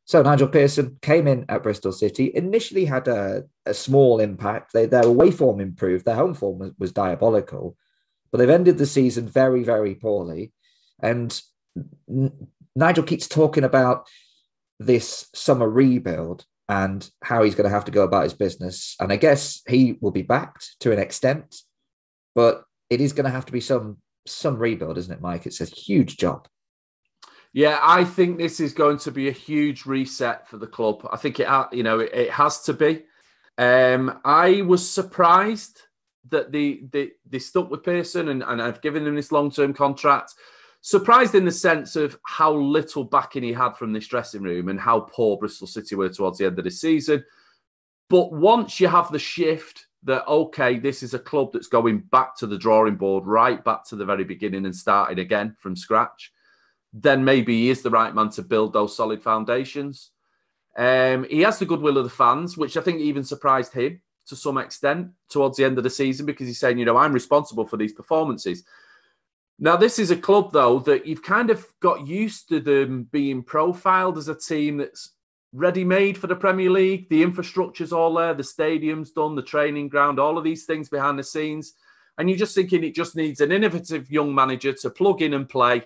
So Nigel Pearson came in at Bristol City, initially had a small impact. Their away form improved. Their home form was diabolical, but they've ended the season very, very poorly. And Nigel keeps talking about this summer rebuild and how he's going to have to go about his business. And I guess he will be backed to an extent, but it is going to have to be some rebuild, isn't it, Mike? It's a huge job. Yeah, I think this is going to be a huge reset for the club. I think it has to be. I was surprised that they stuck with Pearson and I've given him this long-term contract. Surprised in the sense of how little backing he had from this dressing room and how poor Bristol City were towards the end of the season. But once you have the shift that, okay, this is a club that's going back to the drawing board, right back to the very beginning and starting again from scratch, then maybe he is the right man to build those solid foundations. He has the goodwill of the fans, which I think even surprised him to some extent towards the end of the season, because he's saying, I'm responsible for these performances. Now, this is a club, though, that you've kind of got used to them being profiled as a team that's ready-made for the Premier League. The infrastructure's all there, the stadium's done, the training ground, all of these things behind the scenes. And you're just thinking it just needs an innovative young manager to plug in and play,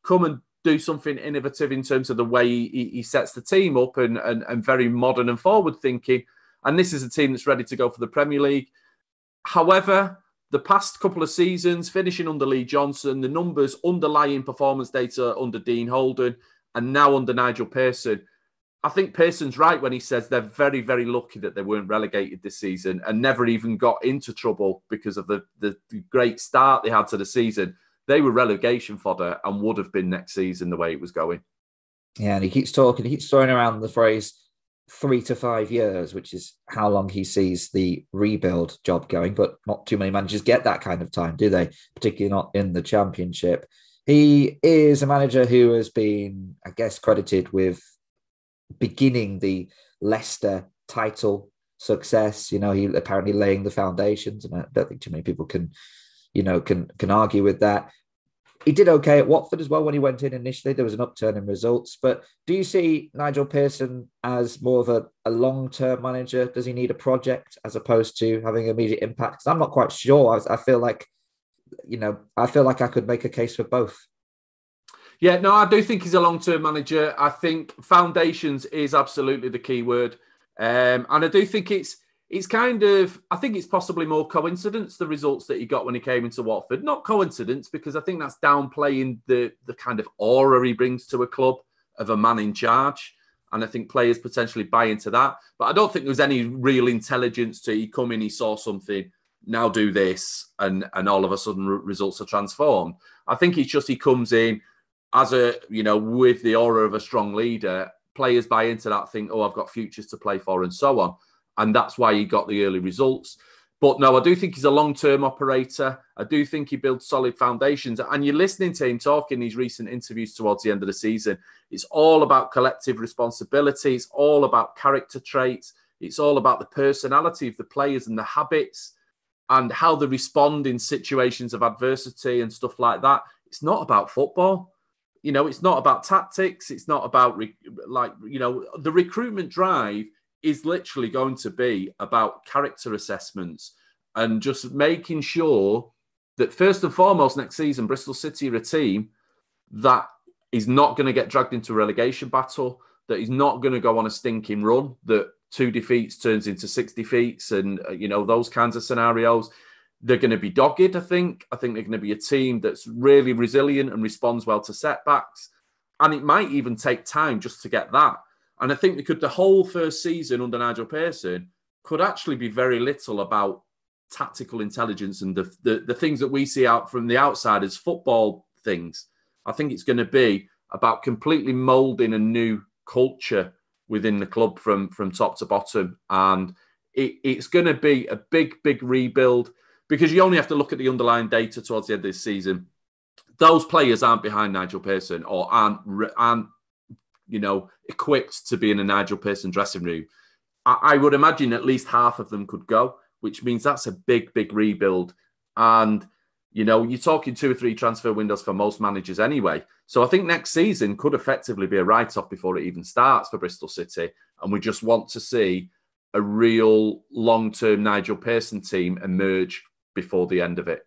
come and do something innovative in terms of the way he sets the team up and very modern and forward-thinking. And this is a team that's ready to go for the Premier League. However, the past couple of seasons, finishing under Lee Johnson, the numbers, underlying performance data under Dean Holden, and now under Nigel Pearson. I think Pearson's right when he says they're very, very lucky that they weren't relegated this season and never even got into trouble because of the great start they had to the season. They were relegation fodder and would have been next season the way it was going. Yeah, and he keeps throwing around the phrase 3 to 5 years, which is how long he sees the rebuild job going, but not too many managers get that kind of time, do they? Particularly not in the Championship. He is a manager who has been, I guess, credited with beginning the Leicester title success. He apparently laying the foundations, and I don't think too many people can argue with that. He did okay at Watford as well when he went in initially. There was an upturn in results. But do you see Nigel Pearson as more of a long-term manager? Does he need a project as opposed to having immediate impact? 'Cause I'm not quite sure. I feel like I could make a case for both. Yeah, no, I do think he's a long-term manager. I think foundations is absolutely the key word. And I do think I think it's possibly more coincidence, the results that he got when he came into Watford. Not coincidence, because I think that's downplaying the kind of aura he brings to a club of a man in charge. And I think players potentially buy into that. But I don't think there was any real intelligence to he come in, he saw something, now do this, and all of a sudden results are transformed. I think it's just he comes in as with the aura of a strong leader. Players buy into that, think, I've got futures to play for, and so on. And that's why he got the early results. But no, I do think he's a long-term operator. I do think he builds solid foundations. And you're listening to him talk in these recent interviews towards the end of the season. It's all about collective responsibility. It's all about character traits. It's all about the personality of the players and the habits and how they respond in situations of adversity and stuff like that. It's not about football. It's not about tactics. It's not about, the recruitment drive is literally going to be about character assessments and just making sure that first and foremost next season, Bristol City are a team that is not going to get dragged into a relegation battle, that is not going to go on a stinking run, that 2 defeats turns into 6 defeats and, those kinds of scenarios. They're going to be dogged, I think. I think they're going to be a team that's really resilient and responds well to setbacks. And it might even take time just to get that. And I think the whole first season under Nigel Pearson could actually be very little about tactical intelligence and the things that we see out from the outside as football things. I think it's going to be about completely moulding a new culture within the club from top to bottom. And it's going to be a big, big rebuild, because you only have to look at the underlying data towards the end of this season. Those players aren't behind Nigel Pearson or aren't equipped to be in a Nigel Pearson dressing room. I would imagine at least half of them could go, which means that's a big, big rebuild. And You know, you're talking 2 or 3 transfer windows for most managers anyway. So I think next season could effectively be a write-off before it even starts for Bristol City. And we just want to see a real long-term Nigel Pearson team emerge before the end of it.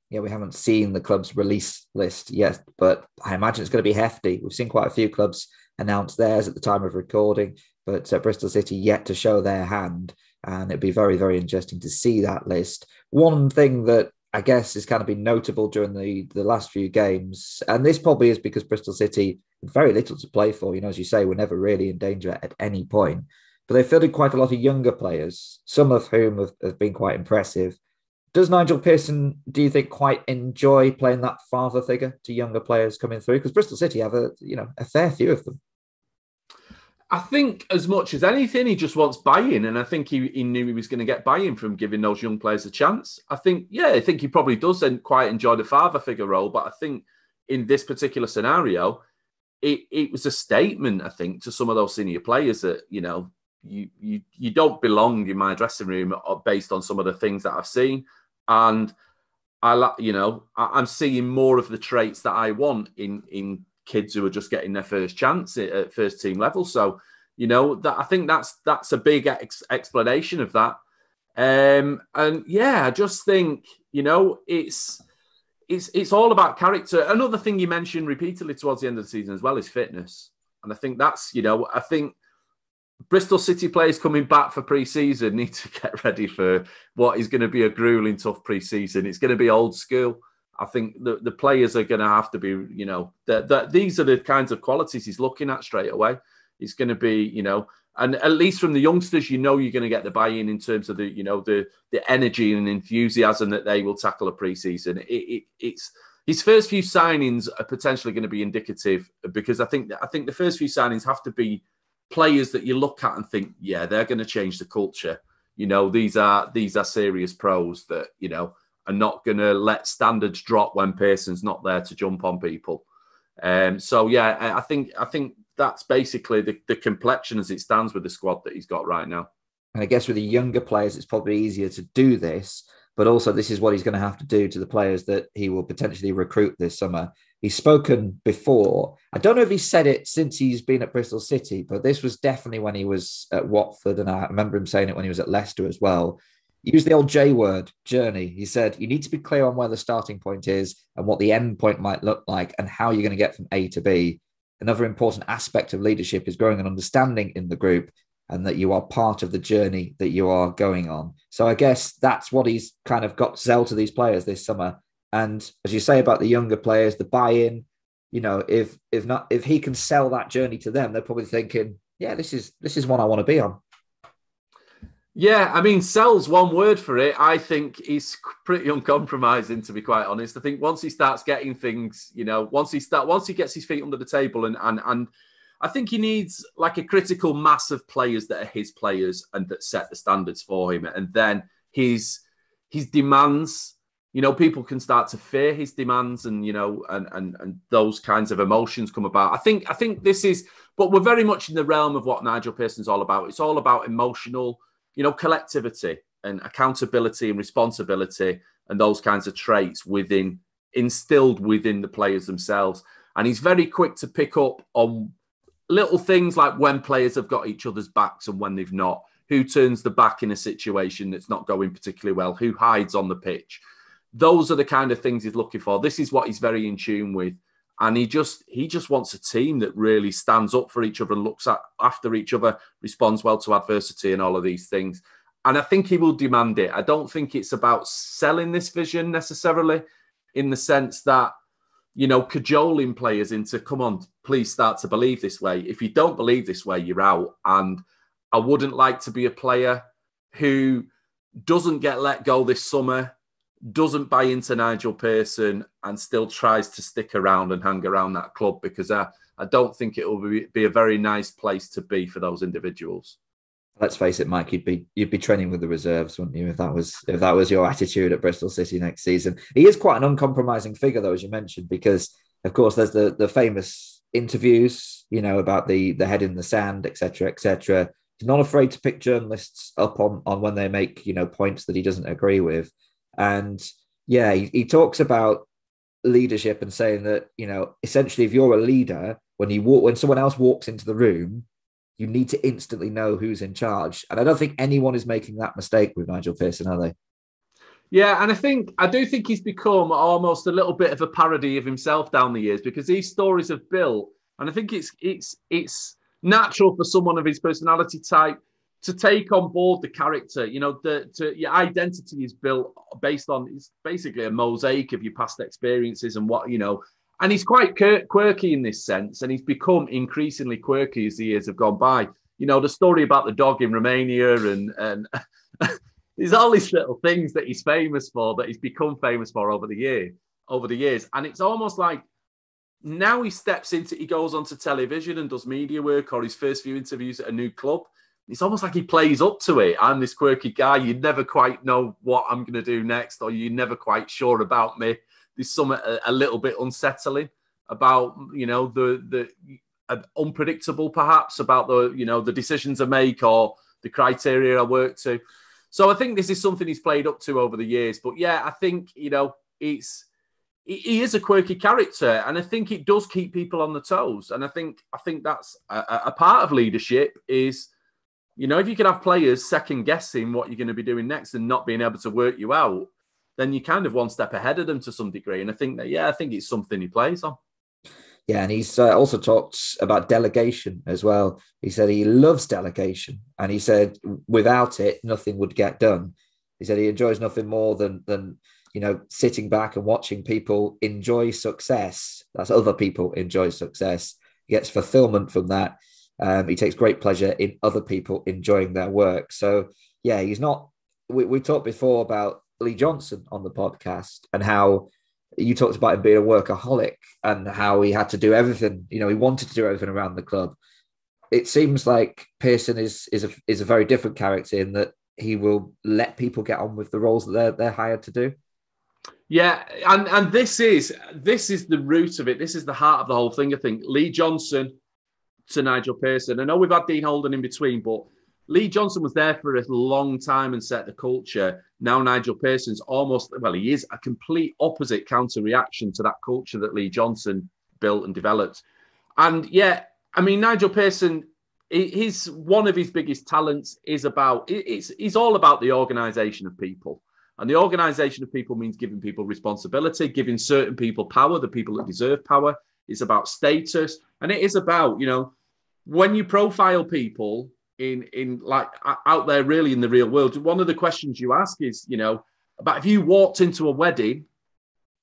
Yeah, we haven't seen the club's release list yet, but I imagine it's going to be hefty. We've seen quite a few clubs announce theirs at the time of recording, but Bristol City yet to show their hand. And it'd be very, very interesting to see that list. One thing that I guess is kind of been notable during the last few games, and this probably is because Bristol City had very little to play for. You know, as you say, we're never really in danger at any point. But they've fielded quite a lot of younger players, some of whom have been quite impressive. Does Nigel Pearson, do you think, quite enjoy playing that father figure to younger players coming through? Because Bristol City have a fair few of them. I think as much as anything, he just wants buy-in. And I think he knew he was going to get buy-in from giving those young players a chance. I think he probably does quite enjoy the father figure role. But I think in this particular scenario, it was a statement, I think, to some of those senior players that, you know, you don't belong in my dressing room based on some of the things that I've seen. And I'm seeing more of the traits that I want in kids who are just getting their first chance at first team level. So, you know, that I think that's a big explanation of that. I just think, you know, it's all about character. Another thing you mentioned repeatedly towards the end of the season as well is fitness. And I think that's, you know, I think Bristol City players coming back for pre-season need to get ready for what is going to be a grueling, tough pre-season. It's going to be old school. I think the players are going to have to be, you know, these are the kinds of qualities he's looking at straight away. It's going to be, you know, and at least from the youngsters, you know, you're going to get the buy-in in terms of the, you know, the energy and enthusiasm that they will tackle a pre-season. It's his first few signings are potentially going to be indicative, because I think the first few signings have to be players that you look at and think, yeah, they're going to change the culture. You know, these are serious pros that, you know, are not going to let standards drop when Pearson's not there to jump on people. I think that's basically the complexion as it stands with the squad that he's got right now. And I guess with the younger players, it's probably easier to do this, but also this is what he's going to have to do to the players that he will potentially recruit this summer. He's spoken before. I don't know if he said it since he's been at Bristol City, but this was definitely when he was at Watford. And I remember him saying it when he was at Leicester as well. He used the old J word, journey. He said, you need to be clear on where the starting point is and what the end point might look like and how you're going to get from A to B. Another important aspect of leadership is growing an understanding in the group and that you are part of the journey that you are going on. So I guess that's what he's kind of got to sell to these players this summer. And as you say about the younger players, the buy-in, you know, if he can sell that journey to them, they're probably thinking, yeah, this is one I want to be on. Yeah, I mean, sell's one word for it. I think he's pretty uncompromising, to be quite honest. I think once he starts getting things, you know, once he gets his feet under the table, and I think he needs like a critical mass of players that are his players and that set the standards for him. And then his demands, you know, people can start to fear his demands, and, you know, and those kinds of emotions come about. I think this is, but we're very much in the realm of what Nigel Pearson's all about. It's all about emotional, you know, collectivity and accountability and responsibility and those kinds of traits instilled within the players themselves. And he's very quick to pick up on little things like when players have got each other's backs and when they've not, who turns the back in a situation that's not going particularly well, who hides on the pitch. Those are the kind of things he's looking for. This is what he's very in tune with. And he just wants a team that really stands up for each other, looks after each other, responds well to adversity and all of these things. And I think he will demand it. I don't think it's about selling this vision necessarily, in the sense that, you know, cajoling players into, come on, please start to believe this way. If you don't believe this way, you're out. And I wouldn't like to be a player who doesn't get let go this summer, doesn't buy into Nigel Pearson, and still tries to stick around and hang around that club, because I don't think it will be a very nice place to be for those individuals. Let's face it, Mike, you'd be training with the reserves, wouldn't you, if that was your attitude at Bristol City next season? He is quite an uncompromising figure, though, as you mentioned, because of course there's the famous interviews, you know, about the head in the sand, etc., etc. He's not afraid to pick journalists up on when they make, you know, points that he doesn't agree with. And Yeah, he talks about leadership and saying that, essentially if you're a leader, when someone else walks into the room, you need to instantly know who's in charge. And I don't think anyone is making that mistake with Nigel Pearson, are they? Yeah, and I do think he's become almost a little bit of a parody of himself down the years, because these stories have built, and I think it's natural for someone of his personality type to take on board the character. Your identity is built based on, it's basically a mosaic of your past experiences and and he's quite quirky in this sense, and he's become increasingly quirky as the years have gone by. The story about the dog in Romania and there's all these little things that he's famous for, that he's become famous for over the years. And it's almost like now he goes onto television and does media work, or his first few interviews at a new club. It's almost like he plays up to it. I'm this quirky guy. You never quite know what I'm going to do next, or you're never quite sure about me. There's something a little bit unsettling about, the unpredictable perhaps about the decisions I make or the criteria I work to. So I think this is something he's played up to over the years. But yeah, I think, he is a quirky character, and I think it does keep people on the toes. And I think that's a part of leadership is, if you can have players second guessing what you're going to be doing next and not being able to work you out, then you're kind of one step ahead of them to some degree. And I think it's something he plays on. Yeah, and he's also talked about delegation as well. He said he loves delegation, and he said without it, nothing would get done. He said he enjoys nothing more than sitting back and watching people enjoy success. That's other people enjoy success. He gets fulfillment from that. He takes great pleasure in other people enjoying their work. So, yeah, he's not... We talked before about Lee Johnson on the podcast, and how you talked about him being a workaholic and how he had to do everything. He wanted to do everything around the club. It seems like Pearson is a very different character in that he will let people get on with the roles that they're hired to do. Yeah, and this is the root of it. This is the heart of the whole thing, I think. Lee Johnson to Nigel Pearson. I know we've had Dean Holden in between, but Lee Johnson was there for a long time and set the culture. Now Nigel Pearson's he is a complete opposite counter-reaction to that culture that Lee Johnson built and developed. And yeah, I mean, Nigel Pearson, one of his biggest talents is he's all about the organisation of people. And the organisation of people means giving people responsibility, giving certain people power, the people that deserve power. It's about status. And it is about, when you profile people in like out there really in the real world, one of the questions you ask is, about if you walked into a wedding,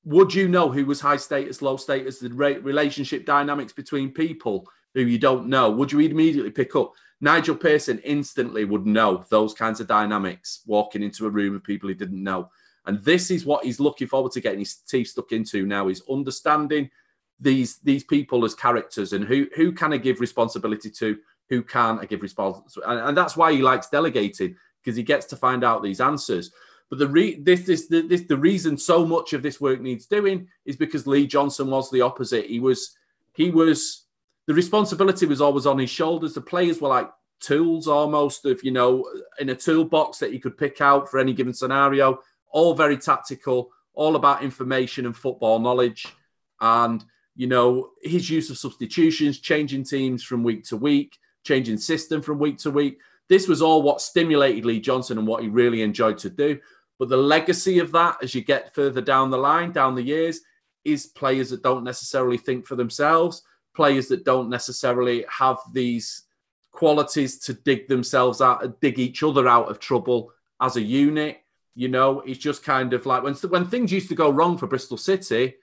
would you know who was high status, low status, the relationship dynamics between people who you don't know? Would you immediately pick up? Nigel Pearson instantly would know those kinds of dynamics walking into a room of people he didn't know. And this is what he's looking forward to getting his teeth stuck into now, is understanding these people as characters and who can I give responsibility to, who can't I give responsibility. And that's why he likes delegating, because he gets to find out these answers. But the reason so much of this work needs doing is because Lee Johnson was the opposite. He was the responsibility was always on his shoulders. The players were like tools almost of, in a toolbox that he could pick out for any given scenario, all very tactical, all about information and football knowledge. And, his use of substitutions, changing teams from week to week, changing system from week to week. This was all what stimulated Lee Johnson and what he really enjoyed to do. But the legacy of that, as you get further down the line, down the years, is players that don't necessarily think for themselves, players that don't necessarily have these qualities to dig each other out of trouble as a unit. It's just kind of like when things used to go wrong for Bristol City,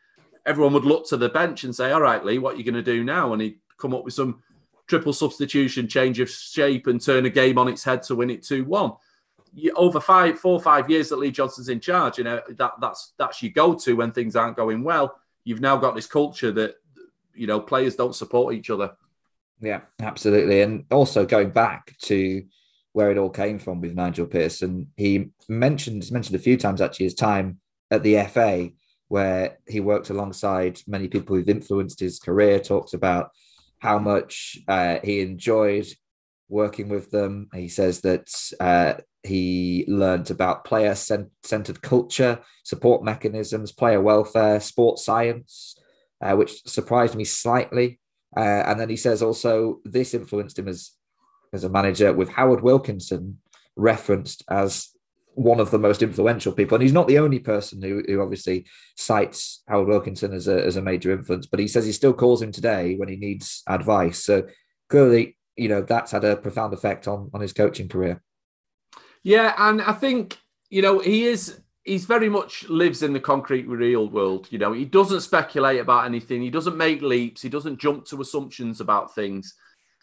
everyone would look to the bench and say, all right, Lee, what are you going to do now? And he'd come up with some triple substitution, change of shape and turn a game on its head to win it 2-1. Over 4 or 5 years that Lee Johnson's in charge, that's your go-to when things aren't going well. You've now got this culture that, players don't support each other. Yeah, absolutely. And also going back to where it all came from with Nigel Pearson, he's mentioned a few times actually his time at the FA, where he worked alongside many people who've influenced his career, talks about how much he enjoyed working with them. He says that he learned about player-centered culture, support mechanisms, player welfare, sports science, which surprised me slightly. And then he says also this influenced him as a manager, with Howard Wilkinson referenced as one of the most influential people. And he's not the only person who obviously cites Howard Wilkinson as a major influence, but he says he still calls him today when he needs advice. So clearly, that's had a profound effect on his coaching career. Yeah, and I think, he's very much lives in the concrete real world. He doesn't speculate about anything. He doesn't make leaps. He doesn't jump to assumptions about things.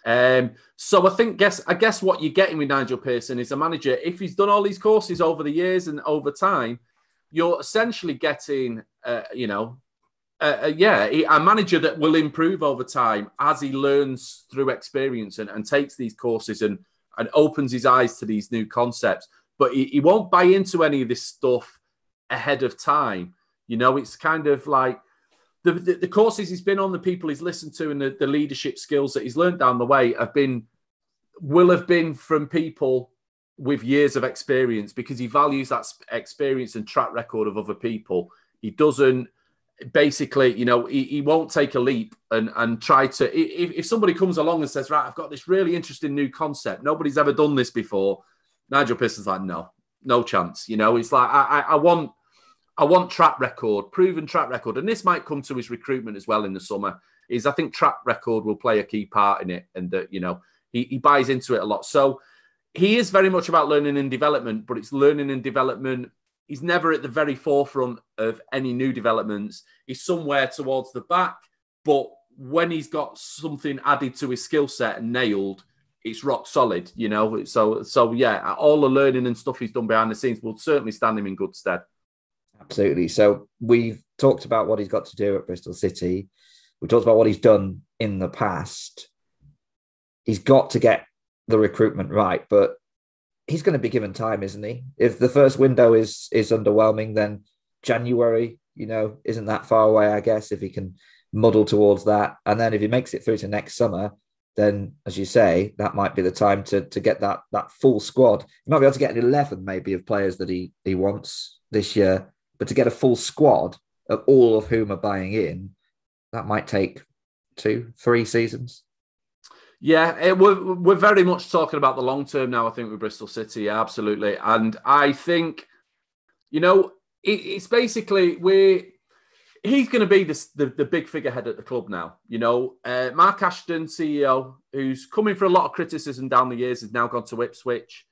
So I guess what you're getting with Nigel Pearson is a manager. If he's done all these courses over the years and over time, you're essentially getting, a manager that will improve over time as he learns through experience and takes these courses and opens his eyes to these new concepts. But he won't buy into any of this stuff ahead of time. It's kind of like the courses he's been on, the people he's listened to, and the leadership skills that he's learned down the way will have been from people with years of experience, because he values that experience and track record of other people. He doesn't basically, he won't take a leap and try to. If somebody comes along and says, right, I've got this really interesting new concept, nobody's ever done this before, Nigel Pearson's like, no chance. It's like, I want track record, proven track record. And this might come to his recruitment as well in the summer, I think track record will play a key part in it. And that, he buys into it a lot. So he is very much about learning and development, but it's learning and development. He's never at the very forefront of any new developments. He's somewhere towards the back, but when he's got something added to his skill set and nailed, it's rock solid, So yeah, all the learning and stuff he's done behind the scenes will certainly stand him in good stead. Absolutely. So we've talked about what he's got to do at Bristol City. We talked about what he's done in the past. He's got to get the recruitment right, but he's going to be given time, isn't he? If the first window is underwhelming, then January, isn't that far away, I guess, if he can muddle towards that. And then if he makes it through to next summer, then, as you say, that might be the time to get that full squad. He might be able to get an 11 maybe of players that he wants this year, but to get a full squad of all of whom are buying in, that might take 2-3 seasons. Yeah, we're very much talking about the long term now, I think, with Bristol City. Yeah, absolutely. And I think, it's basically he's going to be the big figurehead at the club now. Mark Ashton, CEO, who's coming for a lot of criticism down the years, has now gone to Ipswich.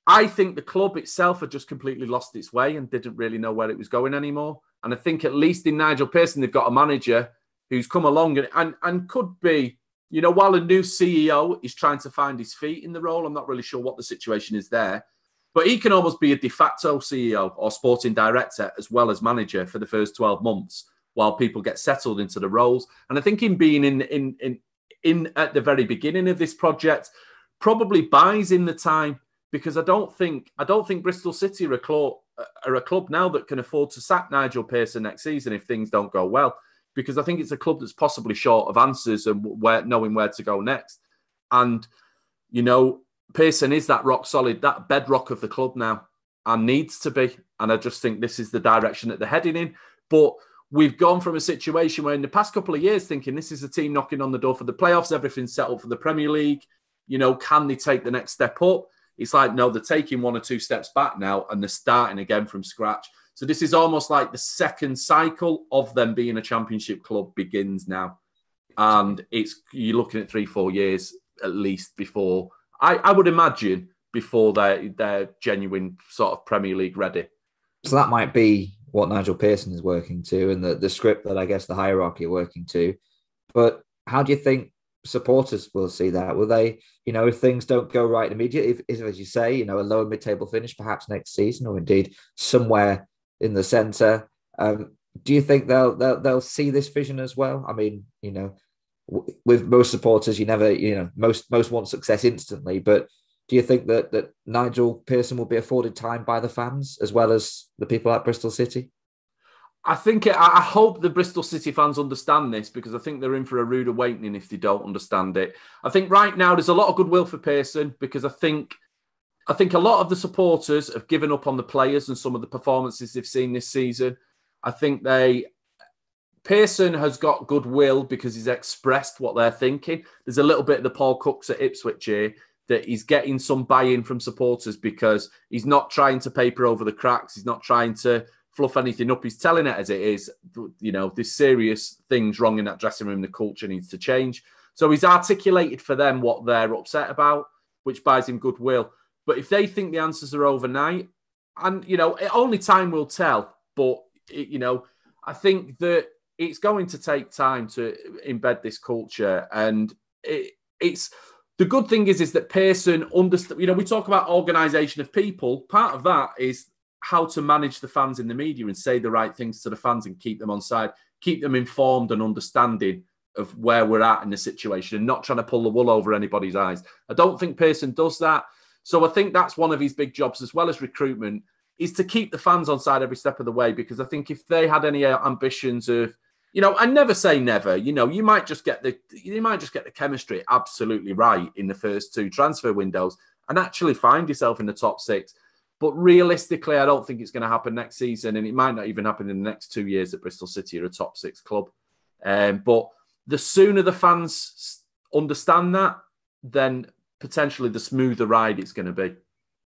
I think the club itself had just completely lost its way and didn't really know where it was going anymore. And I think at least in Nigel Pearson, they've got a manager who's come along and could be, while a new CEO is trying to find his feet in the role, I'm not really sure what the situation is there, but he can almost be a de facto CEO or sporting director as well as manager for the first 12 months while people get settled into the roles. And I think him being in at the very beginning of this project probably buys in the time, because I don't think Bristol City are a club now that can afford to sack Nigel Pearson next season if things don't go well, because I think it's a club that's possibly short of answers and knowing where to go next. And, Pearson is that rock solid, that bedrock of the club now, and needs to be. And I just think this is the direction that they're heading in. But we've gone from a situation where in the past couple of years thinking this is a team knocking on the door for the playoffs, everything's set up for the Premier League. Can they take the next step up? It's like, no, they're taking 1 or 2 steps back now and they're starting again from scratch. So this is almost like the second cycle of them being a championship club begins now. And you're looking at 3-4 years at least before, I would imagine, before they're genuine sort of Premier League ready. So that might be what Nigel Pearson is working to, and the script that I guess the hierarchy are working to. But how do you think supporters will see that? Will they, if things don't go right immediately, if as you say, a lower mid-table finish perhaps next season, or indeed somewhere in the centre, do you think they'll see this vision as well? I mean, with most supporters, you never, most want success instantly, but do you think that Nigel Pearson will be afforded time by the fans as well as the people at Bristol City? I hope the Bristol City fans understand this, because I think they're in for a rude awakening if they don't understand it. I think right now there's a lot of goodwill for Pearson, because I think I think a lot of the supporters have given up on the players and some of the performances they've seen this season. I think Pearson has got goodwill because he's expressed what they're thinking. There's a little bit of the Paul Cooks at Ipswich here that he's getting some buy-in from supporters because he's not trying to paper over the cracks. He's not trying to fluff anything up. He's telling it as it is. You know, there's serious things wrong in that dressing room. The culture needs to change. So he's articulated for them what they're upset about, which buys him goodwill. But if they think the answers are overnight, and, you know, only time will tell. But, you know, I think that it's going to take time to embed this culture. And it's the good thing is that Pearson understands, you know, we talk about organisation of people. Part of that is how to manage the fans in the media and say the right things to the fans and keep them on side, keep them informed and understanding of where we're at in the situation and not trying to pull the wool over anybody's eyes. I don't think Pearson does that. So I think that's one of his big jobs, as well as recruitment, is to keep the fans on side every step of the way. Because I think if they had any ambitions of, you know, I never say never. You know, you might just get the chemistry absolutely right in the first 2 transfer windows and actually find yourself in the top 6. But realistically, I don't think it's going to happen next season, and it might not even happen in the next 2 years that Bristol City are a top 6 club. But the sooner the fans understand that, then potentially the smoother ride it's going to be.